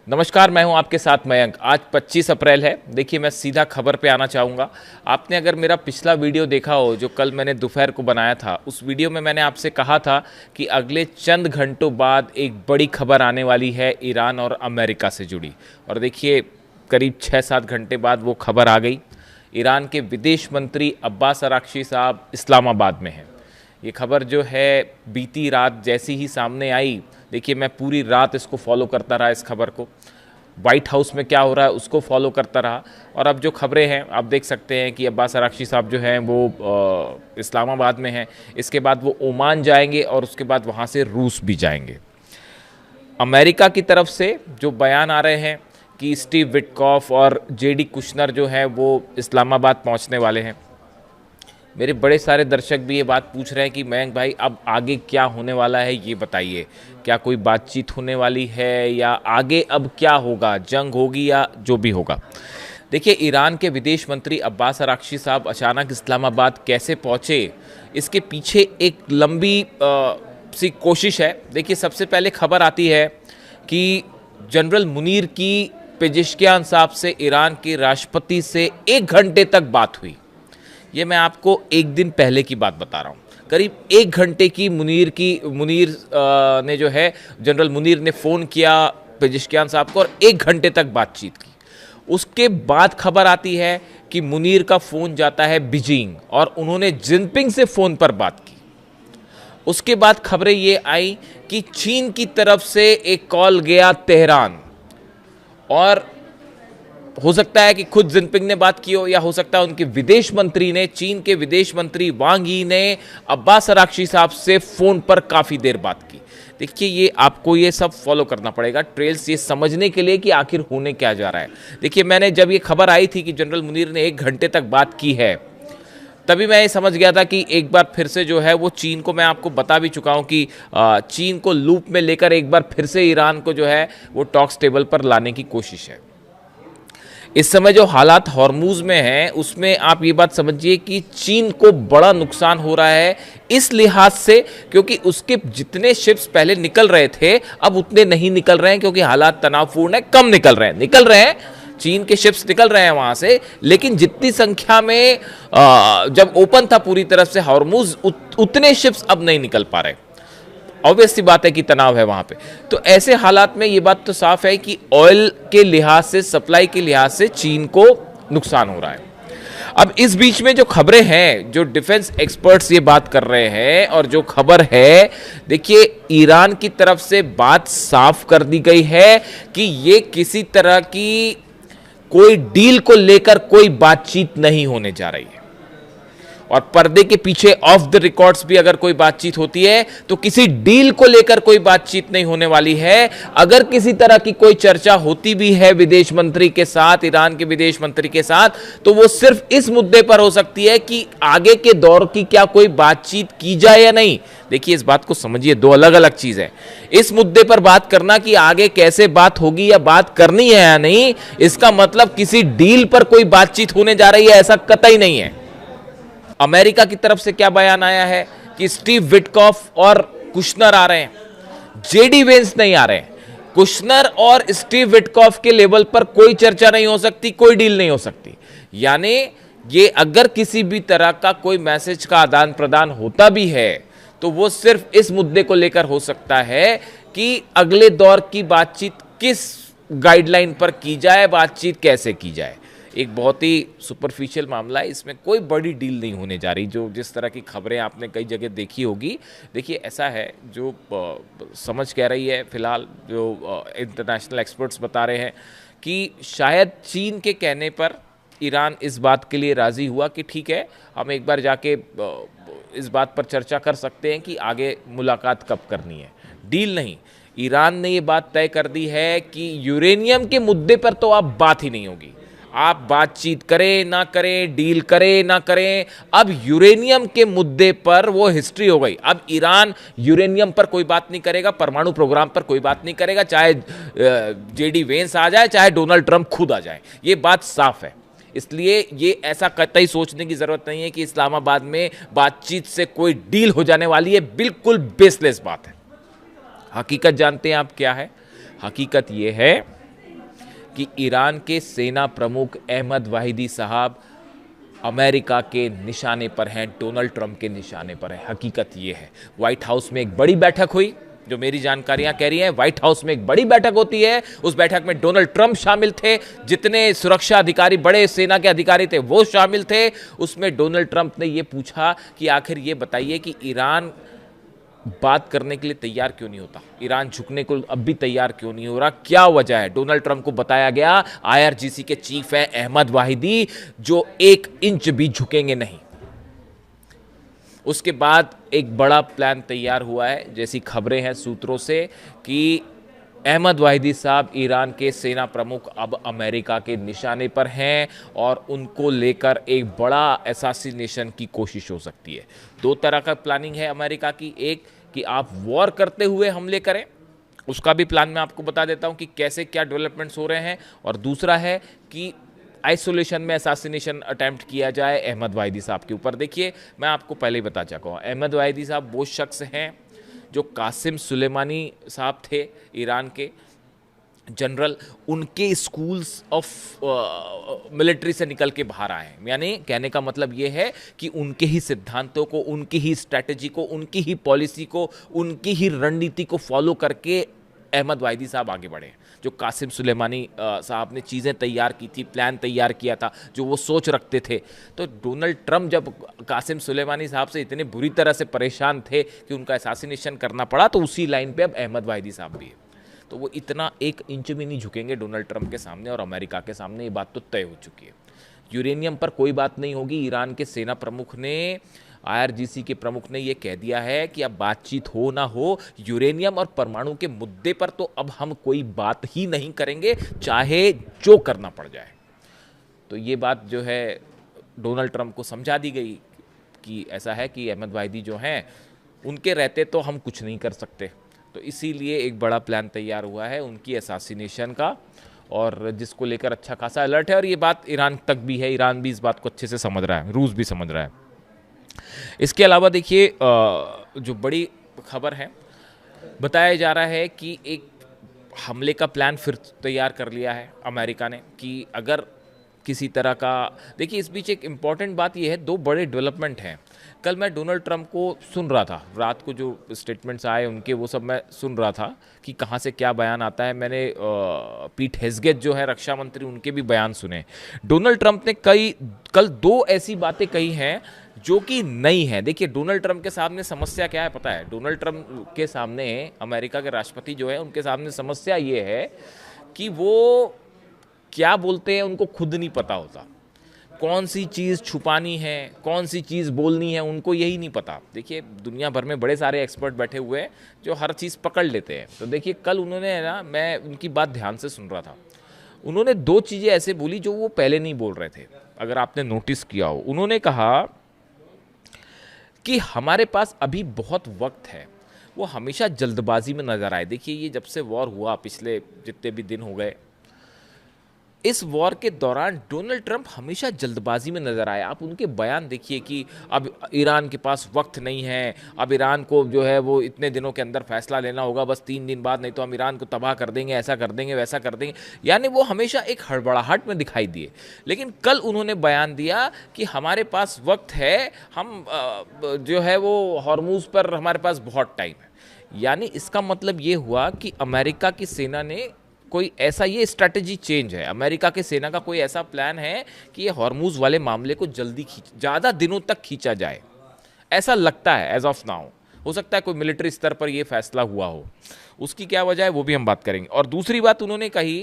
नमस्कार, मैं हूं आपके साथ मयंक। आज 25 अप्रैल है। देखिए, मैं सीधा खबर पे आना चाहूँगा। आपने अगर मेरा पिछला वीडियो देखा हो जो कल मैंने दोपहर को बनाया था, उस वीडियो में मैंने आपसे कहा था कि अगले चंद घंटों बाद एक बड़ी खबर आने वाली है ईरान और अमेरिका से जुड़ी। और देखिए, करीब 6-7 घंटे बाद वो खबर आ गई। ईरान के विदेश मंत्री अब्बास अराक्ची साहब इस्लामाबाद में हैं। ये खबर जो है बीती रात जैसी ही सामने आई, देखिए मैं पूरी रात इसको फॉलो करता रहा, इस खबर को। वाइट हाउस में क्या हो रहा है उसको फॉलो करता रहा। और अब जो खबरें हैं आप देख सकते हैं कि अब्बास अराक्ची साहब जो हैं वो इस्लामाबाद में हैं। इसके बाद वो ओमान जाएंगे और उसके बाद वहाँ से रूस भी जाएंगे। अमेरिका की तरफ से जो बयान आ रहे हैं कि स्टीव विटकॉफ और जेडी कुशनर जो हैं वो इस्लामाबाद पहुँचने वाले हैं। मेरे बड़े सारे दर्शक भी ये बात पूछ रहे हैं कि मयंक भाई अब आगे क्या होने वाला है, ये बताइए। क्या कोई बातचीत होने वाली है या आगे अब क्या होगा, जंग होगी या जो भी होगा। देखिए, ईरान के विदेश मंत्री अब्बास अराक्ची साहब अचानक इस्लामाबाद कैसे पहुँचे, इसके पीछे एक लंबी सी कोशिश है। देखिए, सबसे पहले खबर आती है कि जनरल मुनीर की पेजिशकियान साहब से ईरान के राष्ट्रपति से 1 घंटे तक बात हुई। ये मैं आपको एक दिन पहले की बात बता रहा हूँ। करीब 1 घंटे की मुनीर ने जो है, जनरल मुनीर ने फ़ोन किया पेजिशकियान साहब को और 1 घंटे तक बातचीत की। उसके बाद खबर आती है कि मुनीर का फ़ोन जाता है बीजिंग और उन्होंने जिनपिंग से फ़ोन पर बात की। उसके बाद खबरें ये आई कि चीन की तरफ से एक कॉल गया तेहरान, और हो सकता है कि खुद जिनपिंग ने बात की हो या हो सकता है उनके विदेश मंत्री ने, चीन के विदेश मंत्री वांग यी ने अब्बास अराक्ची साहब से फ़ोन पर काफ़ी देर बात की। देखिए, ये आपको ये सब फॉलो करना पड़ेगा, ट्रेल्स, ये समझने के लिए कि आखिर होने क्या जा रहा है। देखिए, मैंने जब ये खबर आई थी कि जनरल मुनीर ने 1 घंटे तक बात की है, तभी मैं ये समझ गया था कि एक बार फिर से जो है वो चीन को, मैं आपको बता भी चुका हूँ कि चीन को लूप में लेकर एक बार फिर से ईरान को जो है वो टॉक्स टेबल पर लाने की कोशिश है। इस समय जो हालात हॉर्मूज में हैं उसमें आप ये बात समझिए कि चीन को बड़ा नुकसान हो रहा है इस लिहाज से, क्योंकि उसके जितने शिप्स पहले निकल रहे थे अब उतने नहीं निकल रहे हैं, क्योंकि हालात तनावपूर्ण है, कम निकल रहे हैं। चीन के शिप्स निकल रहे हैं वहां से, लेकिन जितनी संख्या में जब ओपन था पूरी तरफ से हॉर्मूज, उतने शिप्स अब नहीं निकल पा रहे। ऑब्वियस सी बात है कि तनाव है वहां पे। तो ऐसे हालात में ये बात तो साफ है कि ऑयल के लिहाज से, सप्लाई के लिहाज से चीन को नुकसान हो रहा है। अब इस बीच में जो खबरें हैं, जो डिफेंस एक्सपर्ट्स ये बात कर रहे हैं, और जो खबर है, देखिए ईरान की तरफ से बात साफ कर दी गई है कि ये किसी तरह की कोई डील को लेकर कोई बातचीत नहीं होने जा रही है। और पर्दे के पीछे ऑफ द रिकॉर्ड्स भी अगर कोई बातचीत होती है तो किसी डील को लेकर कोई बातचीत नहीं होने वाली है। अगर किसी तरह की कोई चर्चा होती भी है विदेश मंत्री के साथ, ईरान के विदेश मंत्री के साथ, तो वो सिर्फ इस मुद्दे पर हो सकती है कि आगे के दौर की क्या कोई बातचीत की जाए या नहीं। देखिए, इस बात को समझिए, 2 अलग अलग चीज है। इस मुद्दे पर बात करना कि आगे कैसे बात होगी या बात करनी है या नहीं, इसका मतलब किसी डील पर कोई बातचीत होने जा रही है, ऐसा कतई नहीं है। अमेरिका की तरफ से क्या बयान आया है कि स्टीव विटकॉफ और कुशनर आ रहे हैं, जेडी वेंस नहीं आ रहे हैं। कुशनर और स्टीव विटकॉफ के लेवल पर कोई चर्चा नहीं हो सकती, कोई डील नहीं हो सकती। यानी ये अगर किसी भी तरह का कोई मैसेज का आदान प्रदान होता भी है तो वो सिर्फ इस मुद्दे को लेकर हो सकता है कि अगले दौर की बातचीत किस गाइडलाइन पर की जाए, बातचीत कैसे की जाए। एक बहुत ही सुपरफिशियल मामला है, इसमें कोई बड़ी डील नहीं होने जा रही। जो जिस तरह की खबरें आपने कई जगह देखी होगी, देखिए ऐसा है, जो समझ कह रही है फिलहाल, जो इंटरनेशनल एक्सपर्ट्स बता रहे हैं कि शायद चीन के कहने पर ईरान इस बात के लिए राज़ी हुआ कि ठीक है, हम एक बार जाके इस बात पर चर्चा कर सकते हैं कि आगे मुलाकात कब करनी है। डील नहीं, ईरान ने ये बात तय कर दी है कि यूरेनियम के मुद्दे पर तो अब बात ही नहीं होगी। आप बातचीत करें ना करें, डील करें ना करें, अब यूरेनियम के मुद्दे पर वो हिस्ट्री हो गई। अब ईरान यूरेनियम पर कोई बात नहीं करेगा, परमाणु प्रोग्राम पर कोई बात नहीं करेगा, चाहे जेडी वेंस आ जाए, चाहे डोनाल्ड ट्रंप खुद आ जाए। ये बात साफ है। इसलिए ये ऐसा कतई सोचने की जरूरत नहीं है कि इस्लामाबाद में बातचीत से कोई डील हो जाने वाली है। बिल्कुल बेसलेस बात है। हकीकत जानते हैं आप क्या है? हकीकत ये है कि ईरान के सेना प्रमुख अहमद वाहिदी साहब अमेरिका के निशाने पर हैं, डोनाल्ड ट्रंप के निशाने पर है। हकीकत ये है, व्हाइट हाउस में एक बड़ी बैठक हुई, जो मेरी जानकारियां कह रही हैं व्हाइट हाउस में एक बड़ी बैठक होती है, उस बैठक में डोनाल्ड ट्रंप शामिल थे, जितने सुरक्षा अधिकारी बड़े सेना के अधिकारी थे वो शामिल थे। उसमें डोनाल्ड ट्रंप ने ये पूछा कि आखिर ये बताइए कि ईरान बात करने के लिए तैयार क्यों नहीं होता, ईरान झुकने को अब भी तैयार क्यों नहीं हो रहा, क्या वजह है। डोनाल्ड ट्रंप को बताया गया आईआरजीसी के चीफ हैं अहमद वाहिदी, जो 1 इंच भी झुकेंगे नहीं। उसके बाद एक बड़ा प्लान तैयार हुआ है, जैसी खबरें हैं सूत्रों से, कि अहमद वाहिदी साहब ईरान के सेना प्रमुख अब अमेरिका के निशाने पर हैं और उनको लेकर एक बड़ा असैसिनेशन की कोशिश हो सकती है। 2 तरह का प्लानिंग है अमेरिका की, एक कि आप वॉर करते हुए हमले करें, उसका भी प्लान मैं आपको बता देता हूं कि कैसे क्या डेवलपमेंट्स हो रहे हैं, और दूसरा है कि आइसोलेशन में असैसिनेशन अटेम्प्ट किया जाए अहमद वाहिदी साहब के ऊपर। देखिए, मैं आपको पहले ही बता चुका हूँ, अहमद वाहिदी साहब वो शख्स हैं जो कासिम सुलेमानी साहब थे ईरान के जनरल, उनके स्कूल्स ऑफ मिलिट्री से निकल के बाहर आए हैं। यानी कहने का मतलब ये है कि उनके ही सिद्धांतों को, उनकी ही स्ट्रैटेजी को, उनकी ही पॉलिसी को, उनकी ही रणनीति को फॉलो करके अहमद वाहिदी साहब आगे बढ़े। जो कासिम सुलेमानी साहब ने चीज़ें तैयार की थी, प्लान तैयार किया था, जो वो सोच रखते थे, तो डोनाल्ड ट्रंप जब कासिम सुलेमानी साहब से इतने बुरी तरह से परेशान थे कि उनका असैसिनेशन करना पड़ा, तो उसी लाइन पे अब अहमद वाहिदी साहब भी है। तो वो इतना 1 इंच भी नहीं झुकेंगे डोनाल्ड ट्रंप के सामने और अमेरिका के सामने, ये बात तो तय हो चुकी है। यूरेनियम पर कोई बात नहीं होगी। ईरान के सेना प्रमुख ने, आईआरजीसी के प्रमुख ने यह कह दिया है कि अब बातचीत हो ना हो, यूरेनियम और परमाणु के मुद्दे पर तो अब हम कोई बात ही नहीं करेंगे, चाहे जो करना पड़ जाए। तो ये बात जो है डोनाल्ड ट्रंप को समझा दी गई कि ऐसा है कि अहमद वाहिदी जो हैं, उनके रहते तो हम कुछ नहीं कर सकते। तो इसीलिए एक बड़ा प्लान तैयार हुआ है उनकी असैसिनेशन का, और जिसको लेकर अच्छा खासा अलर्ट है, और ये बात ईरान तक भी है, ईरान भी इस बात को अच्छे से समझ रहा है, रूस भी समझ रहा है। इसके अलावा देखिए, जो बड़ी खबर है, बताया जा रहा है कि एक हमले का प्लान फिर तैयार कर लिया है अमेरिका ने, कि अगर किसी तरह का, देखिए इस बीच एक इम्पॉर्टेंट बात यह है, 2 बड़े डेवलपमेंट हैं। कल मैं डोनाल्ड ट्रंप को सुन रहा था, रात को जो स्टेटमेंट्स आए उनके, वो सब मैं सुन रहा था कि कहाँ से क्या बयान आता है। मैंने पीट हेग्सेथ जो है रक्षा मंत्री, उनके भी बयान सुने। डोनाल्ड ट्रंप ने कल 2 ऐसी बातें कही हैं जो कि नई है। देखिए, डोनाल्ड ट्रंप के सामने समस्या क्या है पता है? डोनाल्ड ट्रंप के सामने, अमेरिका के राष्ट्रपति जो है, उनके सामने समस्या ये है कि वो क्या बोलते हैं उनको खुद नहीं पता होता, कौन सी चीज़ छुपानी है, कौन सी चीज़ बोलनी है, उनको यही नहीं पता। देखिए, दुनिया भर में बड़े सारे एक्सपर्ट बैठे हुए हैं जो हर चीज़ पकड़ लेते हैं। तो देखिए, कल उन्होंने ना, मैं उनकी बात ध्यान से सुन रहा था, उन्होंने 2 चीज़ें ऐसे बोली जो वो पहले नहीं बोल रहे थे, अगर आपने नोटिस किया हो। उन्होंने कहा कि हमारे पास अभी बहुत वक्त है, वो हमेशा जल्दबाजी में नज़र आए। देखिए, ये जब से वॉर हुआ, पिछले जितने भी दिन हो गए, इस वॉर के दौरान डोनाल्ड ट्रंप हमेशा जल्दबाजी में नज़र आए। आप उनके बयान देखिए कि अब ईरान के पास वक्त नहीं है, अब ईरान को जो है वो इतने दिनों के अंदर फैसला लेना होगा, बस 3 दिन बाद, नहीं तो हम ईरान को तबाह कर देंगे, ऐसा कर देंगे, वैसा कर देंगे। यानी वो हमेशा एक हड़बड़ाहट में दिखाई दिए। लेकिन कल उन्होंने बयान दिया कि हमारे पास वक्त है, हम जो है वो हॉर्मूज पर हमारे पास बहुत टाइम है। यानी इसका मतलब ये हुआ कि अमेरिका की सेना ने कोई ऐसा, ये स्ट्रैटेजी चेंज है, अमेरिका के सेना का कोई ऐसा प्लान है कि ये हॉर्मूज वाले मामले को जल्दी ज़्यादा दिनों तक खींचा जाए, ऐसा लगता है एज ऑफ नाउ। हो सकता है कोई मिलिट्री स्तर पर ये फैसला हुआ हो, उसकी क्या वजह है वो भी हम बात करेंगे। और दूसरी बात उन्होंने कही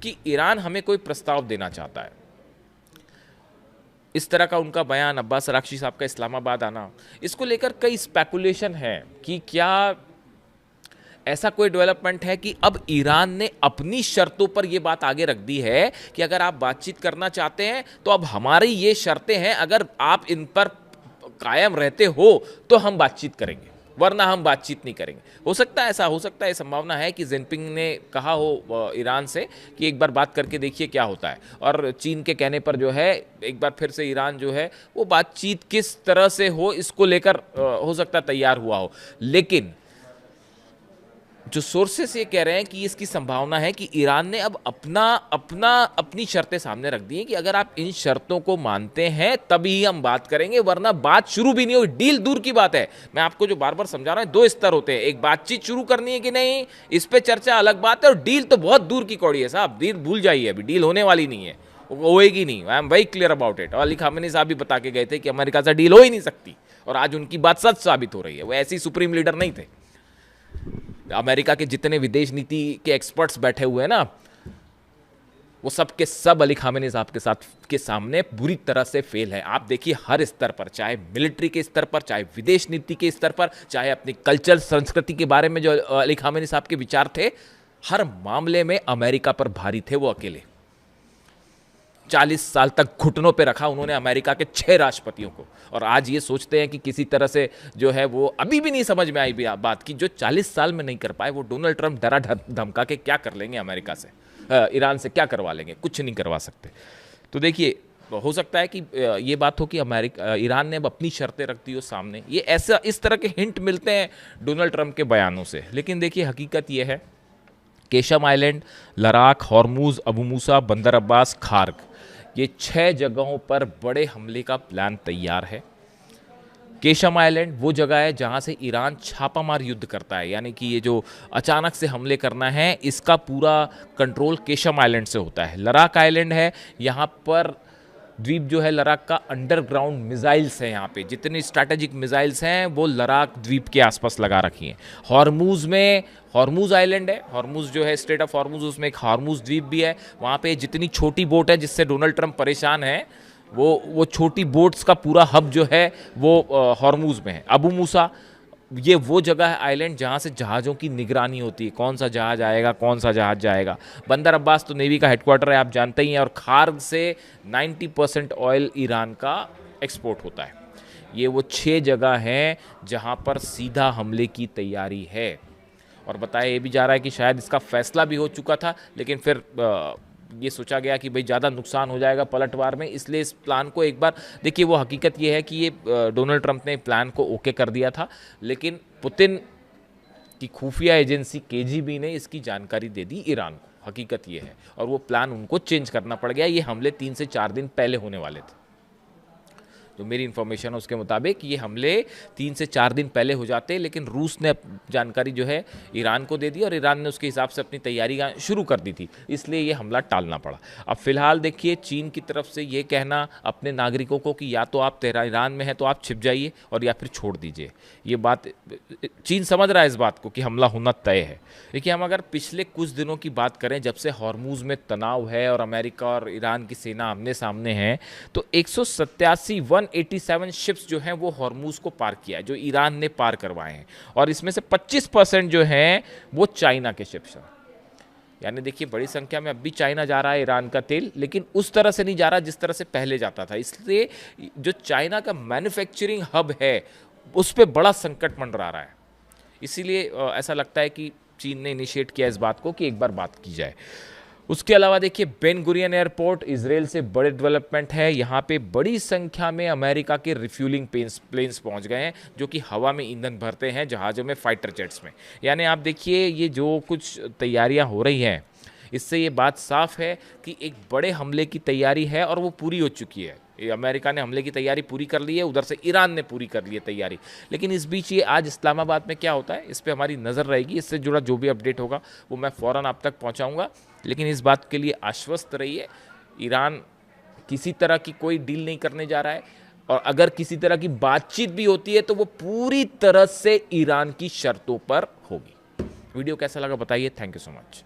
कि ईरान हमें कोई प्रस्ताव देना चाहता है। इस तरह का उनका बयान, अब्बास अराक्ची साहब का इस्लामाबाद आना, इसको लेकर कई स्पेकुलेशन है कि क्या ऐसा कोई डेवलपमेंट है कि अब ईरान ने अपनी शर्तों पर यह बात आगे रख दी है कि अगर आप बातचीत करना चाहते हैं तो अब हमारी ये शर्तें हैं, अगर आप इन पर कायम रहते हो तो हम बातचीत करेंगे, वरना हम बातचीत नहीं करेंगे। हो सकता है ऐसा, हो सकता है, संभावना है कि जिनपिंग ने कहा हो ईरान से कि एक बार बात करके देखिए क्या होता है, और चीन के कहने पर जो है एक बार फिर से ईरान जो है वो बातचीत किस तरह से हो इसको लेकर हो सकता है तैयार हुआ हो। लेकिन जो सोर्सेस ये कह रहे हैं कि इसकी संभावना है कि ईरान ने अब अपनी शर्तें सामने रख दी हैं कि अगर आप इन शर्तों को मानते हैं तभी हम बात करेंगे, वरना बात शुरू भी नहीं होगी। डील दूर की बात है, मैं आपको जो बार बार समझा रहा हूं, दो स्तर होते हैं, एक बातचीत शुरू करनी है कि नहीं, इस पे चर्चा अलग बात है, और डील तो बहुत दूर की कौड़ी है साहब। डील भूल जाइए, अभी डील होने वाली नहीं है, होएगी नहीं। I am very clear about it. और अली खामेनी साहब भी बता के गए थे कि अमेरिका से डील हो ही नहीं सकती, और आज उनकी बात सच साबित हो रही है। वो ऐसी सुप्रीम लीडर नहीं थे। अमेरिका के जितने विदेश नीति के एक्सपर्ट्स बैठे हुए हैं ना, वो सब के सब अली खामेनी साहब के सामने बुरी तरह से फेल है। आप देखिए हर स्तर पर, चाहे मिलिट्री के स्तर पर, चाहे विदेश नीति के स्तर पर, चाहे अपनी कल्चर संस्कृति के बारे में जो अली खामेनी साहब के विचार थे, हर मामले में अमेरिका पर भारी थे वो अकेले। 40 साल तक घुटनों पे रखा उन्होंने अमेरिका के 6 राष्ट्रपतियों को, और आज ये सोचते हैं कि किसी तरह से जो है वो अभी भी नहीं समझ में आई भी बात की जो 40 साल में नहीं कर पाए, वो डोनाल्ड ट्रंप डरा धमका के क्या कर लेंगे अमेरिका से, ईरान से क्या करवा लेंगे, कुछ नहीं करवा सकते। तो देखिए हो सकता है कि ये बात हो कि ईरान ने अब अपनी शर्तें रख दी हो सामने। ये ऐसा इस तरह के हिंट मिलते हैं डोनाल्ड ट्रंप के बयानों से, लेकिन देखिए हकीकत ये है, Qeshm island, Ladakh, Hormuz, Abu Musa, Bandar Abbas, Kharg, ये 6 जगहों पर बड़े हमले का प्लान तैयार है। केशम आइलैंड वो जगह है जहां से ईरान छापामार युद्ध करता है, यानी कि ये जो अचानक से हमले करना है इसका पूरा कंट्रोल केशम आइलैंड से होता है। लद्दाख आइलैंड है, यहाँ पर द्वीप जो है लद्दाख का, अंडरग्राउंड मिसाइल्स हैं, यहाँ पे जितनी स्ट्रैटेजिक मिसाइल्स हैं वो लद्दाख द्वीप के आसपास लगा रखी हैं। हॉर्मुज में हॉर्मुज आइलैंड है, हॉर्मुज जो है स्ट्रेट ऑफ हॉर्मुज, उसमें एक हॉर्मुज द्वीप भी है। वहाँ पे जितनी छोटी बोट है जिससे डोनाल्ड ट्रंप परेशान है, वो छोटी बोट्स का पूरा हब जो है वो हॉर्मुज में है। अबू मूसा ये वो जगह है आइलैंड जहाँ से जहाज़ों की निगरानी होती है, कौन सा जहाज़ आएगा, कौन सा जहाज़ जाएगा। बंदर अब्बास तो नेवी का हेडक्वार्टर है, आप जानते ही हैं, और खार्ग से 90% ऑयल ईरान का एक्सपोर्ट होता है। ये वो 6 जगह हैं जहाँ पर सीधा हमले की तैयारी है, और बताया ये भी जा रहा है कि शायद इसका फैसला भी हो चुका था, लेकिन फिर ये सोचा गया कि भाई ज़्यादा नुकसान हो जाएगा पलटवार में, इसलिए इस प्लान को एक बार देखिए। वो हकीकत ये है कि ये डोनाल्ड ट्रंप ने प्लान को ओके कर दिया था, लेकिन पुतिन की खुफिया एजेंसी केजीबी ने इसकी जानकारी दे दी ईरान को। हकीकत ये है, और वो प्लान उनको चेंज करना पड़ गया। ये हमले 3 से 4 दिन पहले होने वाले थे, जो मेरी इन्फॉर्मेशन है उसके मुताबिक ये हमले 3 से 4 दिन पहले हो जाते, लेकिन रूस ने जानकारी जो है ईरान को दे दी, और ईरान ने उसके हिसाब से अपनी तैयारी शुरू कर दी थी, इसलिए ये हमला टालना पड़ा। अब फिलहाल देखिए चीन की तरफ से ये कहना अपने नागरिकों को कि या तो आप ईरान में हैं तो आप छिप जाइए, और या फिर छोड़ दीजिए, ये बात चीन समझ रहा है इस बात को कि हमला होना तय है। देखिए हम अगर पिछले कुछ दिनों की बात करें, जब से हॉर्मुज में तनाव है और अमेरिका और ईरान की सेना आमने सामने है, तो 187 शिप्स जो हैं वो हॉर्मुज को पार किया है, जो ईरान ने पार करवाए हैं, और इसमें से 25% जो हैं वो चाइना के शिप्स हैं। यानी देखिए बड़ी संख्या में अब भी चाइना जा रहा है ईरान का तेल, लेकिन उस तरह से नहीं जा रहा जिस तरह से पहले जाता था। इसलिए जो चाइना का मैन्युफैक्चरिंग हब है उस पर बड़ा संकट मंडरा रहा है। इसीलिए ऐसा लगता है कि चीन ने इनिशिएट किया इस बात को कि एक बार बात की जाए। उसके अलावा देखिए बेन गुरियन एयरपोर्ट इजराइल से बड़े डेवलपमेंट है, यहाँ पे बड़ी संख्या में अमेरिका के रिफ्यूलिंग प्लेन्स पहुँच गए हैं, जो कि हवा में ईंधन भरते हैं जहाज़ों में, फाइटर जेट्स में। यानी आप देखिए ये जो कुछ तैयारियाँ हो रही हैं, इससे ये बात साफ है कि एक बड़े हमले की तैयारी है, और वो पूरी हो चुकी है। अमेरिका ने हमले की तैयारी पूरी कर ली है, उधर से ईरान ने पूरी कर ली है तैयारी। लेकिन इस बीच ये आज इस्लामाबाद में क्या होता है, इस पर हमारी नज़र रहेगी। इससे जुड़ा जो भी अपडेट होगा वो मैं फ़ौरन आप तक पहुंचाऊंगा। लेकिन इस बात के लिए आश्वस्त रहिए, ईरान किसी तरह की कोई डील नहीं करने जा रहा है, और अगर किसी तरह की बातचीत भी होती है तो वो पूरी तरह से ईरान की शर्तों पर होगी। वीडियो कैसा लगा बताइए। Thank you so much.